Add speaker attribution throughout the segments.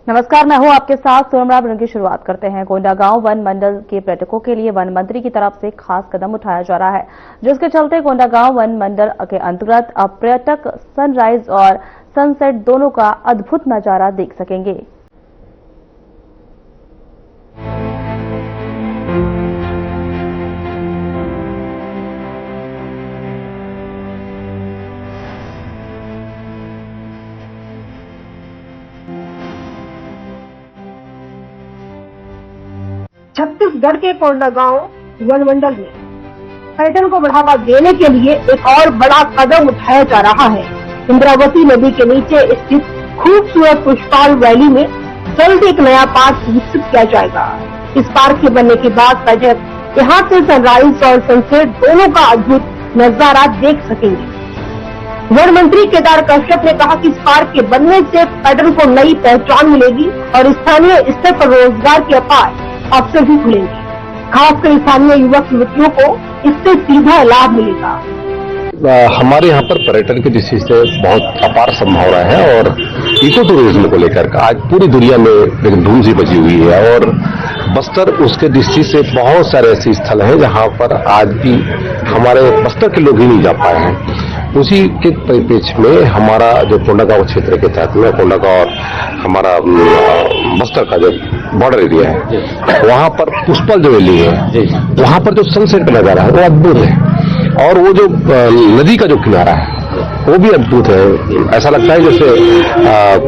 Speaker 1: नमस्कार, मैं हूं आपके साथ सोमरा। बुलेटिन की शुरुआत करते हैं। कोंडागांव वन मंडल के पर्यटकों के लिए वन मंत्री की तरफ से खास कदम उठाया जा रहा है, जिसके चलते कोंडागांव वन मंडल के अंतर्गत अब पर्यटक सनराइज और सनसेट दोनों का अद्भुत नजारा देख सकेंगे।
Speaker 2: छत्तीसगढ़ के कोंडागांव वन मंडल में पर्यटन को बढ़ावा देने के लिए एक और बड़ा कदम उठाया जा रहा है। इंद्रावती नदी के नीचे स्थित खूबसूरत पुष्पाल वैली में जल्द एक नया पार्क विकसित किया जाएगा। इस पार्क के बनने के बाद पर्यटक यहाँ से सनराइज और सनसेट दोनों का अद्भुत नजारा देख सकेंगे। वन मंत्री केदार कश्यप ने कहा कि इस पार्क के बनने से पर्यटन को नई पहचान मिलेगी और स्थानीय स्तर पर रोजगार के अपार अवसर भी खुलेंगे। खासकर स्थानीय युवक युवतियों को इससे सीधा लाभ मिलेगा।
Speaker 3: हमारे यहाँ पर पर्यटन की दृष्टि से बहुत अपार संभावना है और इको टूरिज्म को लेकर आज पूरी दुनिया में एक धूम सी बची हुई है और बस्तर उसके दृष्टि से बहुत सारे ऐसे स्थल हैं जहाँ पर आज भी हमारे बस्तर के लोग ही नहीं जा पाए हैं। उसी के परिप्रेक्ष्य में हमारा जो कोंडागांव क्षेत्र के तहत में कोंडागांव और हमारा बस्तर का जो बॉर्डर एरिया है वहाँ पर पुष्पल जो वैली है वहाँ पर जो सनसेट का नजारा है वो अद्भुत है और वो जो नदी का जो किनारा है वो भी अद्भुत है। ऐसा लगता है जैसे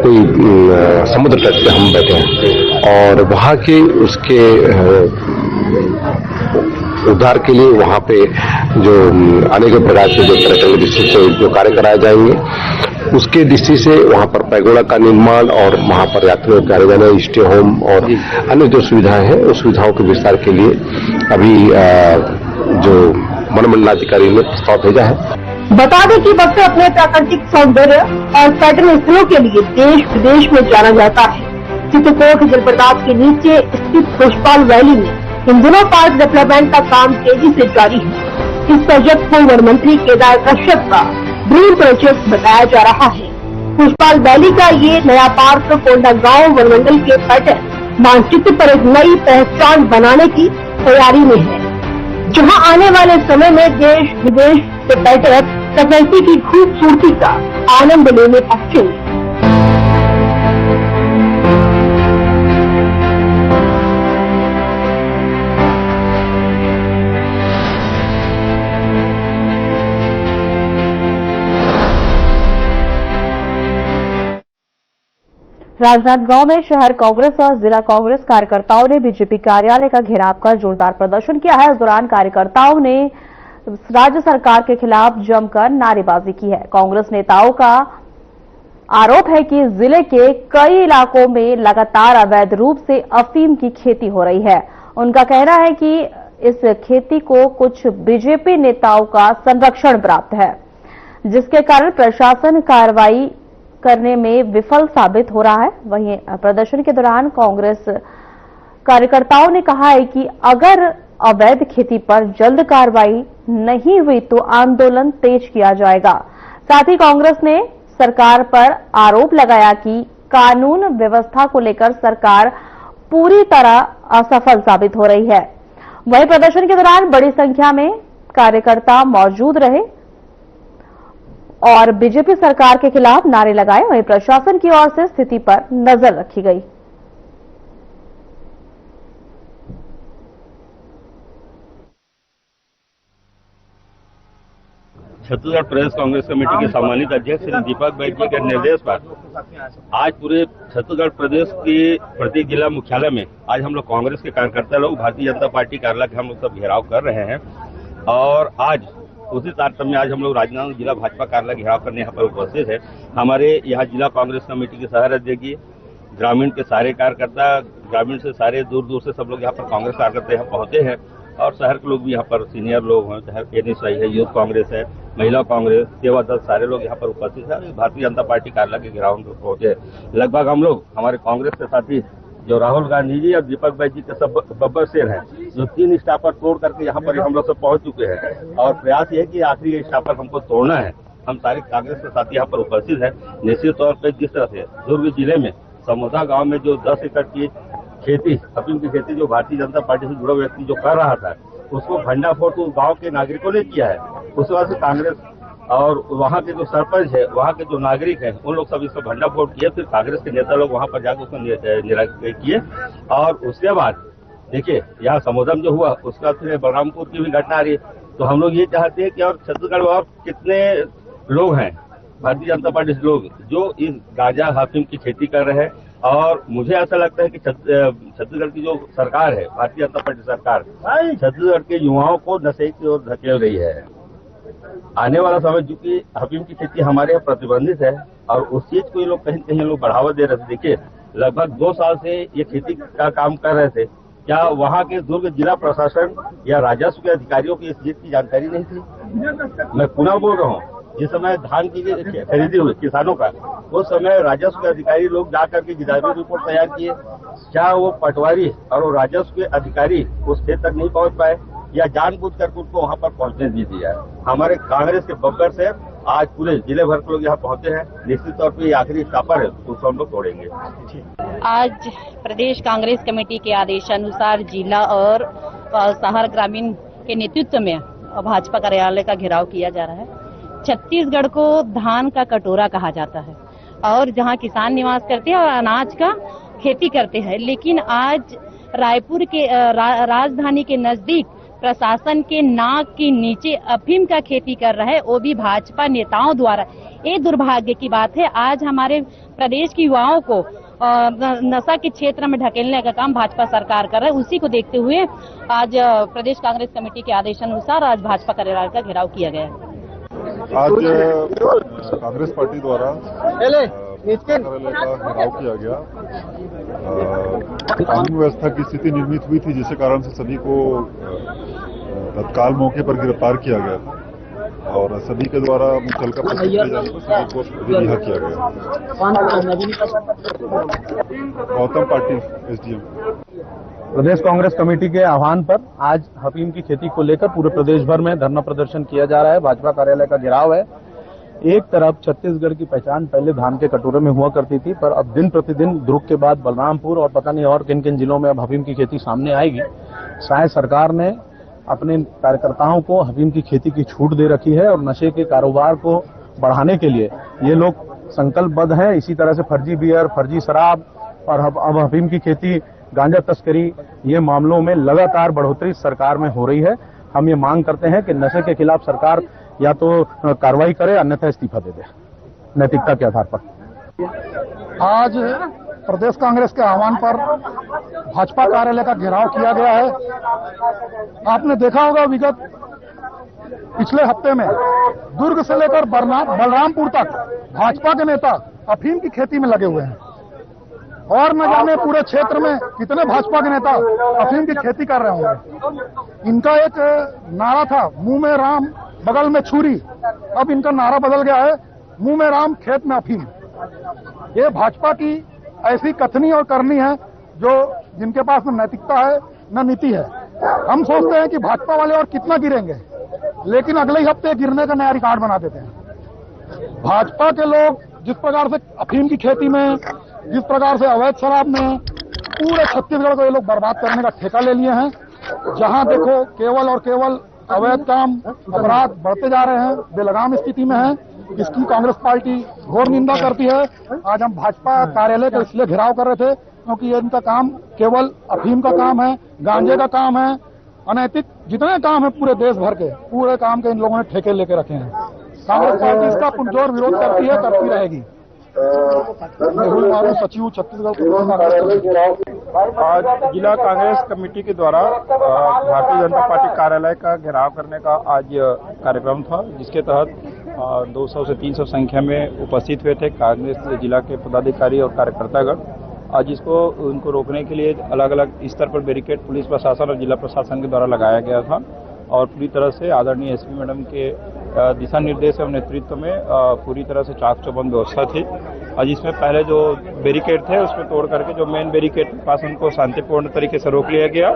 Speaker 3: कोई समुद्र तट पे हम बैठे हैं और वहाँ के उसके उद्धार के लिए वहाँ पे जो अनेक प्रकार के जो पर्यटन की दृष्टि से जो कार्य कराए जाएंगे उसके दृष्टि से वहाँ पर पैगोडा का निर्माण और वहाँ पर यात्रियों के आने जाने स्टे होम और अन्य जो सुविधाएं हैं उस सुविधाओं के विस्तार के लिए अभी जो वन मंडलाधिकारी ने प्रस्ताव भेजा है।
Speaker 2: बता दें कि बस्तर अपने प्राकृतिक सौंदर्य और पर्यटन स्थलों के लिए देश विदेश में जाना जाता है। चित्रकोट जलप्रपात के नीचे स्थित पुष्पाल वैली में इन दिनों पार्क डेवलपमेंट का काम तेजी से जारी है। इस प्रोजेक्ट को वन मंत्री केदार कश्यप का ड्रीम प्रोजेक्ट बताया जा रहा है। पुष्पाल वैली का ये नया पार्क कोंडागांव वन मंडल के पर्यटन मानचित्र पर एक नई पहचान बनाने की तैयारी में है, जहां आने वाले समय में देश विदेश से पर्यटक प्रकृति की खूबसूरती का आनंद लेने पहुंचेंगे।
Speaker 1: राजनांदगांव में शहर कांग्रेस और जिला कांग्रेस कार्यकर्ताओं ने बीजेपी कार्यालय का घेराव कर जोरदार प्रदर्शन किया है। इस दौरान कार्यकर्ताओं ने राज्य सरकार के खिलाफ जमकर नारेबाजी की है। कांग्रेस नेताओं का आरोप है कि जिले के कई इलाकों में लगातार अवैध रूप से अफीम की खेती हो रही है। उनका कहना है कि इस खेती को कुछ बीजेपी नेताओं का संरक्षण प्राप्त है, जिसके कारण प्रशासन कार्रवाई करने में विफल साबित हो रहा है। वहीं प्रदर्शन के दौरान कांग्रेस कार्यकर्ताओं ने कहा है कि अगर अवैध खेती पर जल्द कार्रवाई नहीं हुई तो आंदोलन तेज किया जाएगा। साथ ही कांग्रेस ने सरकार पर आरोप लगाया कि कानून व्यवस्था को लेकर सरकार पूरी तरह असफल साबित हो रही है। वहीं प्रदर्शन के दौरान बड़ी संख्या में कार्यकर्ता मौजूद रहे और बीजेपी सरकार के खिलाफ नारे लगाए। वहीं प्रशासन की ओर से स्थिति पर नजर रखी गई।
Speaker 4: छत्तीसगढ़ प्रदेश कांग्रेस कमेटी के सम्मानित अध्यक्ष श्री दीपक बैद जी के निर्देश पर आज पूरे छत्तीसगढ़ प्रदेश के प्रत्येक जिला मुख्यालय में आज हम लोग कांग्रेस के कार्यकर्ता लोग भारतीय जनता पार्टी कार्यालय के हम लोग सब घेराव कर रहे हैं और आज उसी तारतम्य आज हम लोग राजनांदगांव जिला भाजपा कार्यालय घेराव करने यहाँ पर उपस्थित है। हमारे यहाँ जिला कांग्रेस कमेटी के शहर अध्यक्ष जी, ग्रामीण के सारे कार्यकर्ता, ग्रामीण से सारे दूर दूर से सब लोग यहाँ पर कांग्रेस कार्यकर्ता यहाँ पहुंचे हैं और शहर के लोग भी यहाँ पर सीनियर लोग हैं, चाहे एनएसआई है, यूथ कांग्रेस है, महिला कांग्रेस, सेवा दल, सारे लोग यहाँ पर उपस्थित है। भारतीय जनता पार्टी कार्यालय के घेराव में पहुंचे। लगभग हम लोग हमारे कांग्रेस के साथी जो राहुल गांधी जी और दीपक बैद जी के सब बब्बर शेर हैं, जो 3 स्टापर तोड़ करके यहाँ पर हम लोग सब पहुंच चुके हैं और प्रयास ये है कि आखिरी स्टापर हमको तोड़ना है। हम सारे कांग्रेस के साथी यहाँ पर उपस्थित है। निश्चित तौर पर जिस तरह से दुर्ग जिले में समोधा गांव में जो 10 एकड़ की खेती, अफीम की खेती जो भारतीय जनता पार्टी से जुड़ा व्यक्ति जो कर रहा था, उसको भंडाफोड़ तो गांव के नागरिकों ने किया है। उसके बाद से कांग्रेस और वहाँ के जो सरपंच है, वहाँ के जो नागरिक हैं, उन लोग सब इसका भंडाफोड़ किए। फिर कांग्रेस के नेता लोग वहाँ पर जाकर उसको निराकरण किए। और उसके बाद देखिए यहाँ समोधा में जो हुआ, उसका फिर बलरामपुर की भी घटना आ रही है। तो हम लोग ये चाहते हैं कि और छत्तीसगढ़ में और कितने लोग हैं भारतीय जनता पार्टी से लोग जो इस गांजा अफीम की खेती कर रहे हैं। और मुझे ऐसा लगता है कि छत्तीसगढ़ की जो सरकार है, भारतीय जनता पार्टी सरकार, छत्तीसगढ़ के युवाओं को नशे की ओर धकेल रही है। आने वाला समय चूंकि अफीम की खेती हमारे यहाँ प्रतिबंधित है और उस चीज को ये लोग कहीं कहीं लोग बढ़ावा दे रहे थे। देखिए लगभग 2 साल से ये खेती का काम कर रहे थे। क्या वहाँ के दुर्ग जिला प्रशासन या राजस्व के अधिकारियों की इस चीज की जानकारी नहीं थी? मैं पुनः बोल रहा हूँ, जिस समय धान की खरीदी हुई किसानों का, उस समय राजस्व के अधिकारी लोग जाकर के गिरदावरी रिपोर्ट तैयार किए। क्या वो पटवारी और वो राजस्व के अधिकारी उस खेत तक नहीं पहुंच पाए या जानबूझ कर उनको वहां पर पहुंचने नहीं दिया? हमारे कांग्रेस के बब्बर से आज पूरे जिले भर के लोग यहाँ पहुंचे हैं। निश्चित तौर पर ये आखिरी स्टापर है, उसको हम लोग तोड़ेंगे।
Speaker 5: आज प्रदेश कांग्रेस कमेटी के आदेशानुसार जिला और शहर ग्रामीण के नेतृत्व में भाजपा कार्यालय का घेराव किया जा रहा है। छत्तीसगढ़ को धान का कटोरा कहा जाता है और जहां किसान निवास करते हैं और अनाज का खेती करते हैं, लेकिन आज रायपुर के राजधानी के नजदीक प्रशासन के नाक के नीचे अफीम का खेती कर रहा है, वो भी भाजपा नेताओं द्वारा। ये दुर्भाग्य की बात है। आज हमारे प्रदेश के युवाओं को नशा के क्षेत्र में ढकेलने का काम भाजपा सरकार कर रहा है। उसी को देखते हुए आज प्रदेश कांग्रेस कमेटी के आदेशानुसार आज भाजपा कार्यालय का घेराव किया गया है।
Speaker 6: आज कांग्रेस पार्टी द्वारा कार्यालय का घेराव किया गया। कानून व्यवस्था की स्थिति निर्मित हुई थी, जिसके कारण से सभी को तत्काल मौके पर गिरफ्तार किया गया था और सभी के द्वारा मुचलका प्रस्तुत किए जाने पर सभी को रिहा किया गया। गौतम पाटिल, SDM।
Speaker 7: प्रदेश कांग्रेस कमेटी के आह्वान पर आज अफीम की खेती को लेकर पूरे प्रदेश भर में धरना प्रदर्शन किया जा रहा है। भाजपा कार्यालय का घेराव है। एक तरफ छत्तीसगढ़ की पहचान पहले धान के कटोरे में हुआ करती थी, पर अब दिन प्रतिदिन दुर्ग के बाद बलरामपुर और पता नहीं और किन किन जिलों में अब अफीम की खेती सामने आएगी। शायद सरकार ने अपने कार्यकर्ताओं को अफीम की खेती की छूट दे रखी है और नशे के कारोबार को बढ़ाने के लिए ये लोग संकल्पबद्ध हैं। इसी तरह से फर्जी बियर, फर्जी शराब और अब अफीम की खेती, गांजा तस्करी, ये मामलों में लगातार बढ़ोतरी सरकार में हो रही है। हम ये मांग करते हैं कि नशे के खिलाफ सरकार या तो कार्रवाई करे, अन्यथा इस्तीफा दे दे नैतिकता के आधार पर।
Speaker 8: आज प्रदेश कांग्रेस के आह्वान पर भाजपा कार्यालय का घेराव किया गया है। आपने देखा होगा विगत पिछले हफ्ते में दुर्ग से लेकर बलरामपुर तक भाजपा के नेता अफीम की खेती में लगे हुए हैं और न जाने पूरे क्षेत्र में कितने भाजपा के नेता अफीम की खेती कर रहे होंगे। इनका एक नारा था, मुंह में राम बगल में छुरी। अब इनका नारा बदल गया है, मुंह में राम खेत में अफीम। ये भाजपा की ऐसी कथनी और करनी है जो जिनके पास न नैतिकता है न नीति है। हम सोचते हैं कि भाजपा वाले और कितना गिरेंगे, लेकिन अगले ही हफ्ते गिरने का नया रिकॉर्ड बना देते हैं। भाजपा के लोग जिस प्रकार से अफीम की खेती में, जिस प्रकार से अवैध शराब में पूरे छत्तीसगढ़ को ये लोग बर्बाद करने का ठेका ले लिए हैं। जहां देखो केवल और केवल अवैध काम, अपराध बढ़ते जा रहे हैं, बेलगाम स्थिति में है। इसकी कांग्रेस पार्टी घोर निंदा करती है। आज हम भाजपा कार्यालय का इसलिए घेराव कर रहे थे क्योंकि ये इनका काम केवल अफीम का काम है, गांजे का काम है, अनैतिक जितने काम है पूरे देश भर के, पूरे काम के इन लोगों ने ठेके लेके रखे हैं। कांग्रेस पार्टी इसका पुरजोर विरोध करती है, करती रहेगी। मेहुल मारू, सचिव, छत्तीसगढ़।
Speaker 6: आज जिला कांग्रेस कमेटी के द्वारा भारतीय जनता पार्टी कार्यालय का घेराव करने का आज कार्यक्रम था, जिसके तहत 200 से 300 संख्या में उपस्थित हुए थे कांग्रेस जिला के पदाधिकारी और कार्यकर्तागण। आज इसको उनको रोकने के लिए अलग अलग स्तर पर बैरिकेड पुलिस प्रशासन और जिला प्रशासन के द्वारा लगाया गया था और पूरी तरह से आदरणीय SP मैडम के दिशा निर्देश और नेतृत्व में पूरी तरह से चाक चौबंद व्यवस्था थी। आज इसमें पहले जो बैरिकेड थे उसमें तोड़ करके जो मेन बैरिकेड के पास उनको शांतिपूर्ण तरीके से रोक लिया गया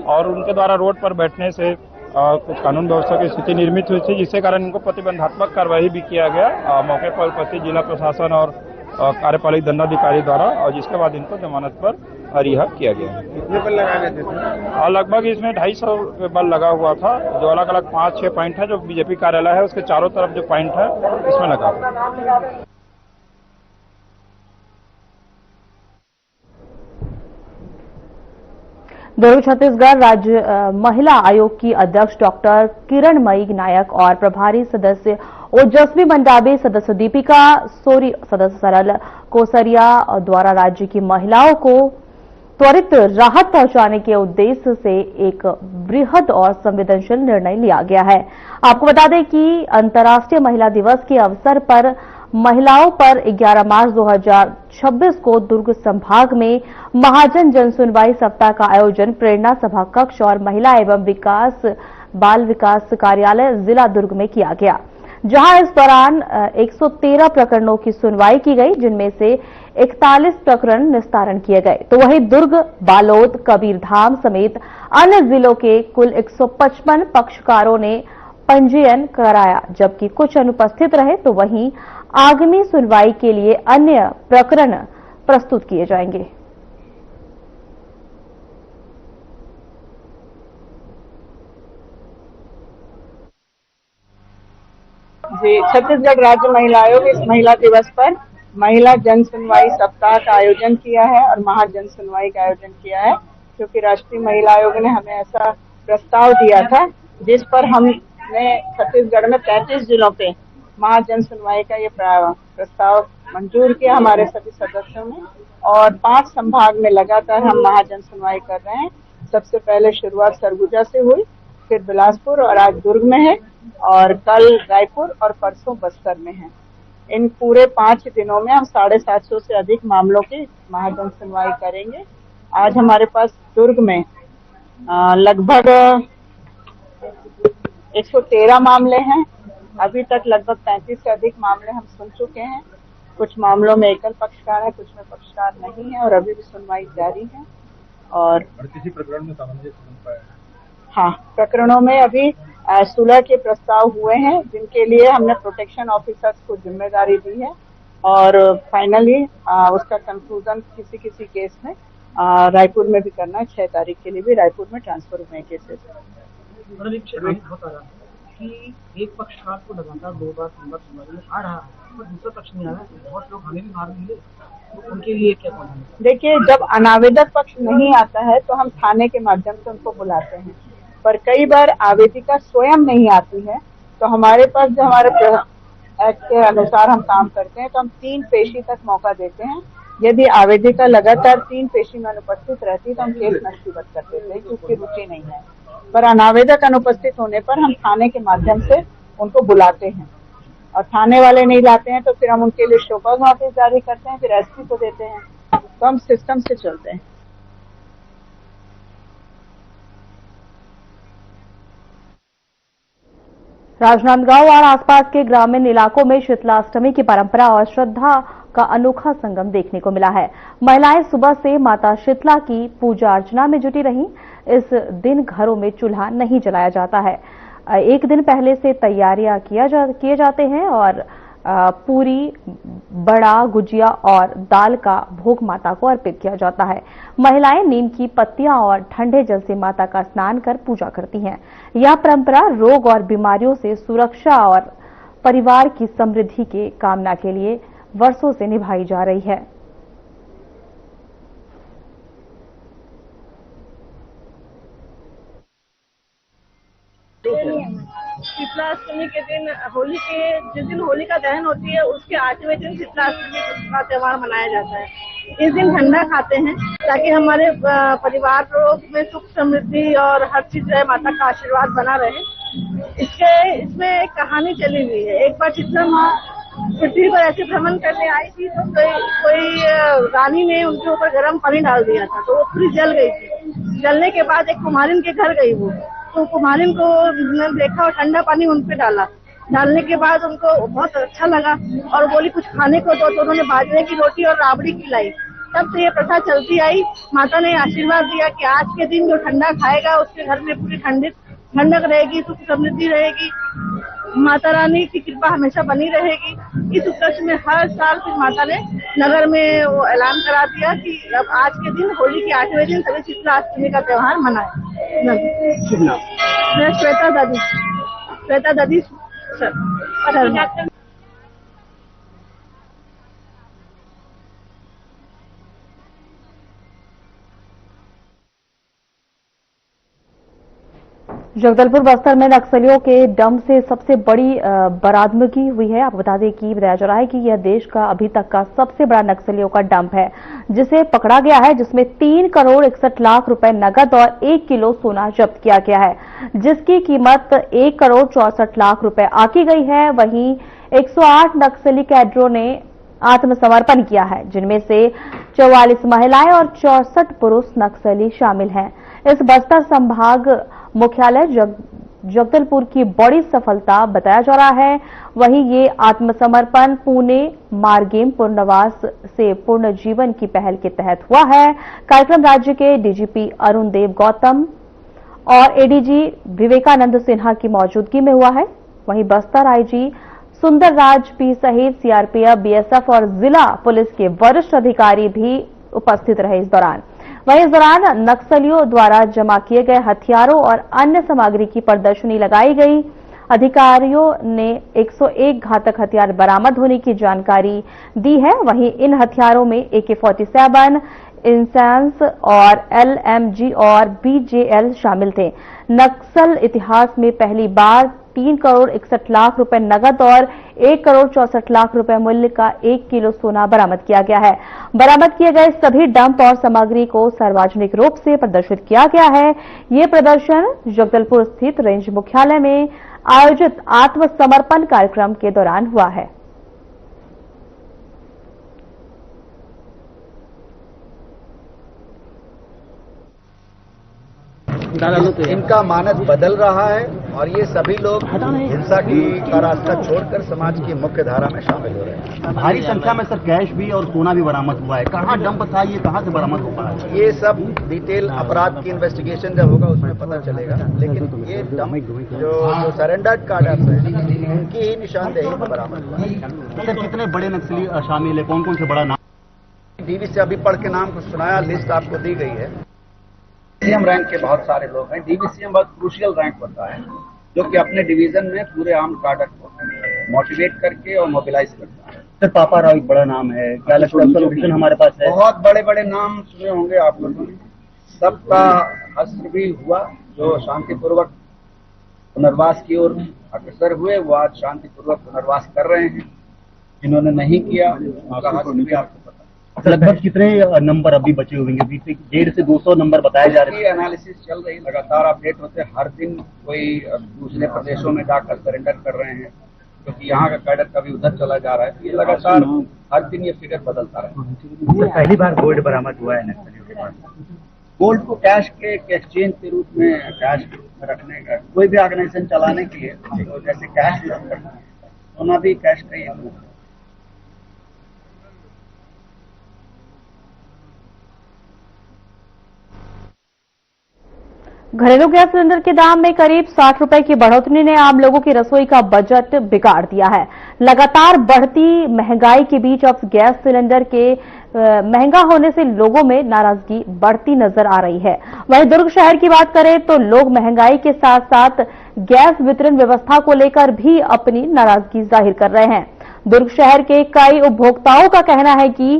Speaker 6: और उनके द्वारा रोड पर बैठने से कुछ कानून व्यवस्था की स्थिति निर्मित हुई थी, जिसके कारण इनको प्रतिबंधात्मक कार्रवाई भी किया गया। मौके पर उपस्थित जिला प्रशासन और कार्यपालिक दंडाधिकारी द्वारा, और जिसके बाद इनको जमानत पर रिहा किया गया है।
Speaker 9: कितने बल लगा गए थे?
Speaker 6: लगभग इसमें 250 बल लगा हुआ था, जो अलग अलग 5-6 पॉइंट है, जो बीजेपी कार्यालय है उसके चारों तरफ जो पॉइंट है इसमें लगा हुआ।
Speaker 1: दुर्ग छत्तीसगढ़ राज्य महिला आयोग की अध्यक्ष डॉक्टर किरणमयी नायक और प्रभारी सदस्य ओजस्वी मंडावी, सदस्य दीपिका सोरी, सदस्य सरल कोसरिया द्वारा राज्य की महिलाओं को त्वरित राहत पहुंचाने के उद्देश्य से एक बृहद और संवेदनशील निर्णय लिया गया है। आपको बता दें कि अंतर्राष्ट्रीय महिला दिवस के अवसर पर महिलाओं पर 11 मार्च 2026 को दुर्ग संभाग में महाजन जन सुनवाई सप्ताह का आयोजन प्रेरणा सभा कक्ष और महिला एवं विकास बाल विकास कार्यालय जिला दुर्ग में किया गया, जहां इस दौरान 113 प्रकरणों की सुनवाई की गई, जिनमें से 41 प्रकरण निस्तारण किए गए। तो वहीं दुर्ग, बालोद, कबीरधाम समेत अन्य जिलों के कुल 155 पक्षकारों ने पंजीयन कराया, जबकि कुछ अनुपस्थित रहे। तो वहीं आगामी सुनवाई के लिए अन्य प्रकरण प्रस्तुत किए जाएंगे।
Speaker 2: जी, छत्तीसगढ़ राज्य महिला आयोग इस महिला दिवस पर महिला जन सुनवाई सप्ताह का आयोजन किया है और महाजन सुनवाई का आयोजन किया है, क्योंकि राष्ट्रीय महिला आयोग ने हमें ऐसा प्रस्ताव दिया था, जिस पर हमने छत्तीसगढ़ में 33 जिलों पे महाजन सुनवाई का ये प्रस्ताव मंजूर किया हमारे सभी सदस्यों ने, और 5 संभाग में लगातार हम महाजन सुनवाई कर रहे हैं। सबसे पहले शुरुआत सरगुजा से हुई, फिर बिलासपुर और आज दुर्ग में है, और कल रायपुर और परसों बस्तर में है। इन पूरे 5 दिनों में हम 750 से अधिक मामलों की महाजन सुनवाई करेंगे। आज हमारे पास दुर्ग में लगभग 113 मामले हैं। अभी तक लगभग 35 से अधिक मामले हम सुन चुके हैं। कुछ मामलों में एकल पक्षकार है, कुछ में पक्षकार नहीं है, और अभी भी सुनवाई जारी है। और
Speaker 9: किसी प्रकरण में सामंजस्य बन पाया?
Speaker 2: हाँ, प्रकरणों में अभी सुलह के प्रस्ताव हुए हैं, जिनके लिए हमने प्रोटेक्शन ऑफिसर्स को जिम्मेदारी दी है, और फाइनली उसका कंक्लूजन किसी किसी केस में रायपुर में भी करना है। 6 तारीख के लिए भी रायपुर में ट्रांसफर हुए केसेस।
Speaker 10: कि एक पक्षकार को लगातार 2 बार 3 बार सुनवाई में आ रहा है, पर दूसरा पक्ष नहीं आ रहा है। बहुत लोग हमें भी बाहर मिले, तो उनके लिए क्या कहना है?
Speaker 2: देखिए, जब अनावेदक पक्ष नहीं आता है तो हम थाने के माध्यम से उनको बुलाते हैं, पर कई बार आवेदिका स्वयं नहीं आती है, तो हमारे पास जो हमारे एक्ट के अनुसार हम काम करते हैं, तो हम 3 पेशी तक मौका देते हैं। यदि आवेदिका लगातार 3 पेशी में अनुपस्थित रहती तो हम केस नष्टीबद्ध कर देते हैं कि उसकी रुचि नहीं है, पर अनावेदक अनुपस्थित होने पर हम थाने के माध्यम से उनको बुलाते हैं, और थाने वाले नहीं लाते हैं तो फिर हम उनके लिए शो कॉज नोटिस जारी करते हैं, फिर एसपी को देते हैं। तो हम सिस्टम से चलते हैं।
Speaker 1: राजनांदगांव और आसपास के ग्रामीण इलाकों में शीतलाष्टमी की परंपरा और श्रद्धा का अनोखा संगम देखने को मिला है। महिलाएं सुबह से माता शीतला की पूजा अर्चना में जुटी रहीं। इस दिन घरों में चूल्हा नहीं जलाया जाता है। एक दिन पहले से तैयारियां किए जाते हैं और पूरी, बड़ा, गुजिया और दाल का भोग माता को अर्पित किया जाता है। महिलाएं नीम की पत्तियां और ठंडे जल से माता का स्नान कर पूजा करती हैं। यह परंपरा रोग और बीमारियों से सुरक्षा और परिवार की समृद्धि के कामना के लिए वर्षों से निभाई जा रही है।
Speaker 11: शीतलाष्टमी के दिन, होली के जिस दिन होलिका दहन होती है, उसके 8वें दिन शीतलाष्टमी का त्योहार मनाया जाता है। इस दिन ठंडा खाते हैं ताकि हमारे परिवार में सुख समृद्धि और हर चीज रहे, माता का आशीर्वाद बना रहे। इसमें एक कहानी चली हुई है। एक बार शीतला माँ पृथ्वी पर ऐसे भ्रमण करने आई थी, तो कोई रानी ने उनके ऊपर गर्म पानी डाल दिया था, तो वो पूरी जल गई थी। जलने के बाद एक कुम्हारिन के घर गई वो, तो कुम्हारिन को देखा और ठंडा पानी उन पे डाला। डालने के बाद उनको बहुत अच्छा लगा और बोली कुछ खाने को दो, तो उन्होंने बाजरे की रोटी और राबड़ी खिलाई। तब से ये प्रथा चलती आई। माता ने आशीर्वाद दिया कि आज के दिन जो ठंडा खाएगा उसके घर में पूरी ठंडक रहेगी, सुख समृद्धि रहेगी, माता रानी की कृपा हमेशा बनी रहेगी। इस उपलक्ष्य में हर साल फिर माता ने नगर में वो ऐलान करा दिया कि अब आज के दिन होली के 8वें दिन सभी शीतला अष्टमी का त्योहार मनाए। मैं श्वेता दादी सर।
Speaker 1: जगदलपुर बस्तर में नक्सलियों के डंप से सबसे बड़ी बरामदगी हुई है। आपको बता दें कि बताया जा रहा है कि यह देश का अभी तक का सबसे बड़ा नक्सलियों का डंप है, जिसे पकड़ा गया है, जिसमें 3 करोड़ 61 लाख रुपए नकद और 1 किलो सोना जब्त किया गया है, जिसकी कीमत 1 करोड़ 64 लाख रुपए आकी गई है। वहीं 108 नक्सली कैडरों ने आत्मसमर्पण किया है, जिनमें से 44 महिलाएं और 64 पुरुष नक्सली शामिल हैं। इस बस्तर संभाग मुख्यालय जगदलपुर की बड़ी सफलता बताया जा रहा है। वहीं ये आत्मसमर्पण पुणे मार्गेम पूर्णवास से पूर्ण जीवन की पहल के तहत हुआ है। कार्यक्रम राज्य के डीजीपी अरुण देव गौतम और एडीजी विवेकानंद सिन्हा की मौजूदगी में हुआ है। वहीं बस्तर आईजी सुंदर राज पी सहित सीआरपीएफ, बीएसएफ और जिला पुलिस के वरिष्ठ अधिकारी भी उपस्थित रहे। इस दौरान नक्सलियों द्वारा जमा किए गए हथियारों और अन्य सामग्री की प्रदर्शनी लगाई गई। अधिकारियों ने 101 घातक हथियार बरामद होने की जानकारी दी है। वहीं इन हथियारों में AK-47, इंसेंस और LMG और BJL शामिल थे। नक्सल इतिहास में पहली बार 3 करोड़ 61 लाख रुपए नकद और 1 करोड़ 64 लाख रुपए मूल्य का 1 किलो सोना बरामद किया गया है। बरामद किए गए सभी डंप और सामग्री को सार्वजनिक रूप से प्रदर्शित किया गया है। ये प्रदर्शन जगदलपुर स्थित रेंज मुख्यालय में आयोजित आत्मसमर्पण कार्यक्रम के दौरान हुआ है।
Speaker 12: इनका मानस बदल रहा है और ये सभी लोग हिंसा का रास्ता छोड़कर समाज की मुख्य धारा में शामिल हो रहे हैं।
Speaker 13: भारी संख्या में सर कैश भी और सोना भी बरामद हुआ है। कहाँ डंप था, ये कहाँ से बरामद हो पा है?
Speaker 12: ये सब डिटेल अपराध की इन्वेस्टिगेशन जब होगा उसमें पता चलेगा, लेकिन ये डंप जो सरेंडर्ड कार्डर्स हैं उनकी ही निशानदेही पर बरामद हुआ है।
Speaker 13: सर कितने बड़े नक्सली शामिल है, कौन कौन से बड़ा नाम?
Speaker 12: डीवी से अभी पढ़ के नाम को सुनाया, लिस्ट आपको दी गई है। सीएम रैंक के बहुत सारे लोग हैं। डीवीसीएम बहुत क्रूशियल रैंक होता है, जो कि अपने डिवीजन में पूरे आर्म कार्डर को मोटिवेट करके और मोबिलाइज करता है।
Speaker 13: सर पापा राव एक बड़ा नाम है, क्या लगता है सोल्यूशन हमारे पास है?
Speaker 12: बहुत बड़े बड़े नाम सुने होंगे आप लोगों ने। सबका हस्त्र भी हुआ, जो शांतिपूर्वक पुनर्वास की ओर अग्रसर हुए वो आज शांतिपूर्वक पुनर्वास कर रहे हैं। जिन्होंने नहीं किया उनका हस्त्र भी आपको
Speaker 13: लगभग कितने नंबर अभी बचे हुए हैं? 150 से 200 नंबर बताए जा रहे हैं।
Speaker 12: एनालिसिस चल रही, लगातार अपडेट होते हैं। हर दिन कोई दूसरे प्रदेशों में जाकर सरेंडर कर रहे हैं, क्योंकि यहाँ का कैडर कभी उधर चला जा रहा है। ये लगातार हर दिन ये फिगर बदलता रहा है।
Speaker 13: पहली बार गोल्ड बरामद हुआ है नक्सलियों के पास।
Speaker 12: गोल्ड को कैश के एक्सचेंज के रूप में कैश में रखने का कोई भी ऑर्गेनाइजेशन चलाने के लिए, तो जैसे कैश सोना भी कैश का ही रूप है।
Speaker 1: घरेलू गैस सिलेंडर के दाम में करीब 60 रुपए की बढ़ोतरी ने आम लोगों की रसोई का बजट बिगाड़ दिया है। लगातार बढ़ती महंगाई के बीच अब गैस सिलेंडर के महंगा होने से लोगों में नाराजगी बढ़ती नजर आ रही है। वहीं दुर्ग शहर की बात करें तो लोग महंगाई के साथ साथ गैस वितरण व्यवस्था को लेकर भी अपनी नाराजगी जाहिर कर रहे हैं। दुर्ग शहर के कई उपभोक्ताओं का कहना है कि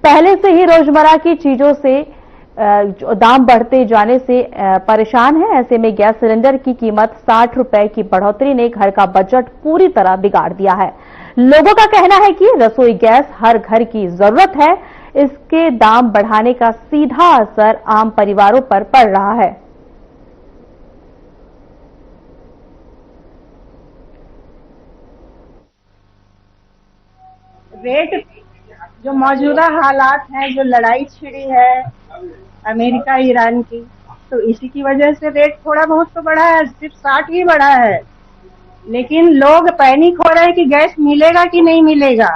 Speaker 1: पहले से ही रोजमर्रा की चीजों से दाम बढ़ते जाने से परेशान है। ऐसे में गैस सिलेंडर की कीमत 60 रुपए की बढ़ोतरी ने घर का बजट पूरी तरह बिगाड़ दिया है। लोगों का कहना है कि रसोई गैस हर घर की जरूरत है, इसके दाम बढ़ाने का सीधा असर आम परिवारों पर पड़ रहा है।
Speaker 11: रेट जो मौजूदा हालात हैं, जो लड़ाई छिड़ी है अमेरिका ईरान की, तो इसी की वजह से रेट थोड़ा बहुत तो बढ़ा है। सिर्फ 60 ही बढ़ा है, लेकिन लोग पैनिक हो रहे हैं कि गैस मिलेगा कि नहीं मिलेगा।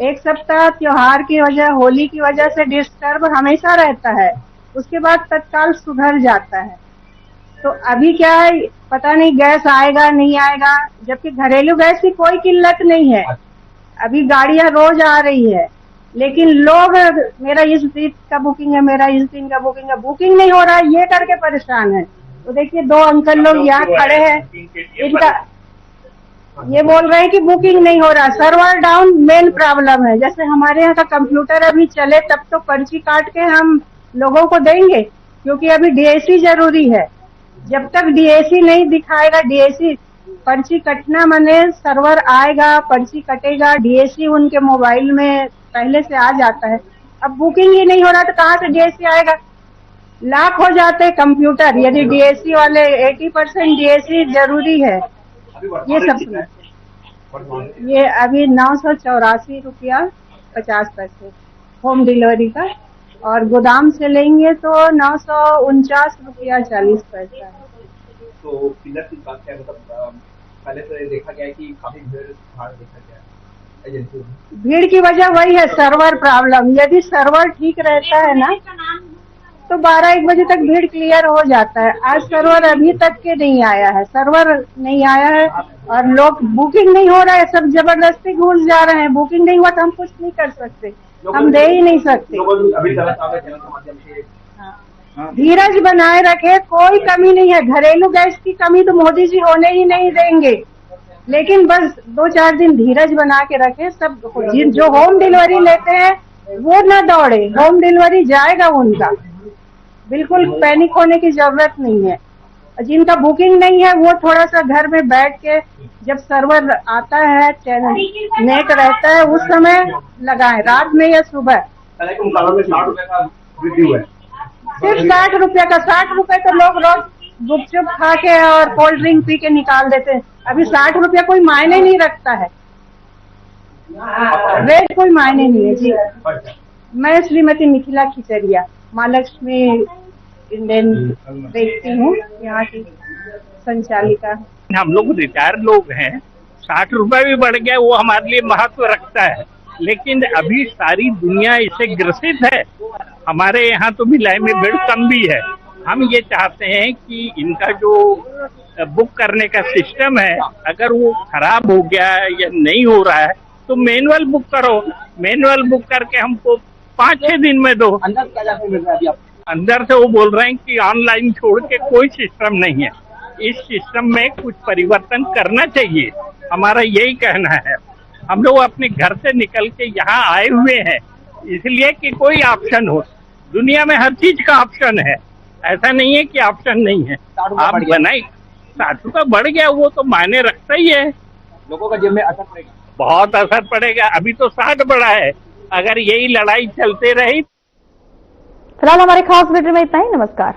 Speaker 11: एक सप्ताह त्योहार की वजह, होली की वजह से डिस्टर्ब हमेशा रहता है, उसके बाद तत्काल सुधर जाता है। तो अभी क्या है पता नहीं गैस आएगा नहीं आएगा, जबकि घरेलू गैस की कोई किल्लत नहीं है। अभी गाड़ियां रोज आ रही है,
Speaker 2: लेकिन लोग मेरा इस दिन का बुकिंग है, मेरा इस दिन का बुकिंग नहीं हो रहा है, ये करके परेशान है। तो देखिए 2 अंकल लोग यहाँ खड़े हैं, इनका ये बोल रहे हैं कि बुकिंग नहीं हो रहा, सर्वर डाउन मेन प्रॉब्लम है। जैसे हमारे यहाँ का कंप्यूटर अभी चले तब तो पर्ची काट के हम लोगों को देंगे, क्योंकि अभी डीएसी जरूरी है। जब तक डीएसी नहीं दिखाएगा, डीएसी पर्ची कटना माने सर्वर आएगा, पर्ची कटेगा, डीएसी उनके मोबाइल में पहले से आ जाता है। अब बुकिंग ही नहीं हो रहा तो कहाँ से डीएसी आएगा? लाख हो जाते कंप्यूटर यदि डीएसी वाले 80% डीएसी जरूरी है। ये सब सुना, ये अभी 984 रुपया 50 पैसे होम डिलीवरी का, और गोदाम से लेंगे तो 949 रुपया 40 पैसा है।
Speaker 14: तो पिलर की बात क्या, मतलब पहले तो देखा गया है कि काफी भीड़ देखा गया है एजेंसी में।
Speaker 2: भीड़ की वजह वही है, सर्वर प्रॉब्लम। यदि सर्वर ठीक रहता है ना तो 12-1 बजे तक भीड़ क्लियर हो जाता है। आज सर्वर अभी तक के नहीं आया है, सर्वर नहीं आया है और लोग बुकिंग नहीं हो रहा है, सब जबरदस्ती घुस जा रहे हैं। बुकिंग नहीं हुआ तो हम कुछ नहीं कर सकते, हम दे ही नहीं सकते। धीरज बनाए रखे, कोई कमी नहीं है। घरेलू गैस की कमी तो मोदी जी होने ही नहीं देंगे, लेकिन बस 2-4 दिन धीरज बना के रखे। सब जो होम डिलीवरी लेते हैं वो न दौड़े, होम डिलीवरी जाएगा उनका, बिल्कुल पैनिक होने की जरूरत नहीं है। जिनका बुकिंग नहीं है वो थोड़ा सा घर में बैठ के जब सर्वर आता है, नेट रहता है, उस समय लगाए, रात में या सुबह। सिर्फ 60 रुपये का, 60 रुपये तो लोग रोज गुपचुप खा के और कोल्ड ड्रिंक पी के निकाल देते हैं। अभी 60 रुपया कोई मायने नहीं रखता है, रेट कोई मायने नहीं है जी। मैं श्रीमती मिथिला खिचरिया, महालक्ष्मी इंडियन देखती हूँ, यहाँ की संचालिका।
Speaker 15: हम लोग रिटायर्ड लोग हैं, 60 रुपए भी बढ़ गया वो हमारे लिए महत्व रखता है, लेकिन अभी सारी दुनिया इससे ग्रसित है। हमारे यहाँ तो भिलाई में भीड़ कम भी है। हम ये चाहते हैं कि इनका जो बुक करने का सिस्टम है, अगर वो खराब हो गया या नहीं हो रहा है तो मैनुअल बुक करो। मैनुअल बुक करके हमको 5-6 दिन में दो। अंदर से वो बोल रहे हैं कि ऑनलाइन छोड़ के कोई सिस्टम नहीं है। इस सिस्टम में कुछ परिवर्तन करना चाहिए, हमारा यही कहना है। हम लोग अपने घर से निकल के यहाँ आए हुए हैं इसलिए कि कोई ऑप्शन हो। दुनिया में हर चीज का ऑप्शन है, ऐसा नहीं है कि ऑप्शन नहीं है। आप बनाए 60 रुपये बढ़ गया वो तो मायने रखता ही है,
Speaker 14: लोगों का जेब में असर पड़ेगा,
Speaker 15: बहुत असर पड़ेगा। अभी तो 60 बढ़ा है, अगर यही लड़ाई चलते रही।
Speaker 1: फिलहाल हमारे खास बुलेटिन में इतना ही। नमस्कार।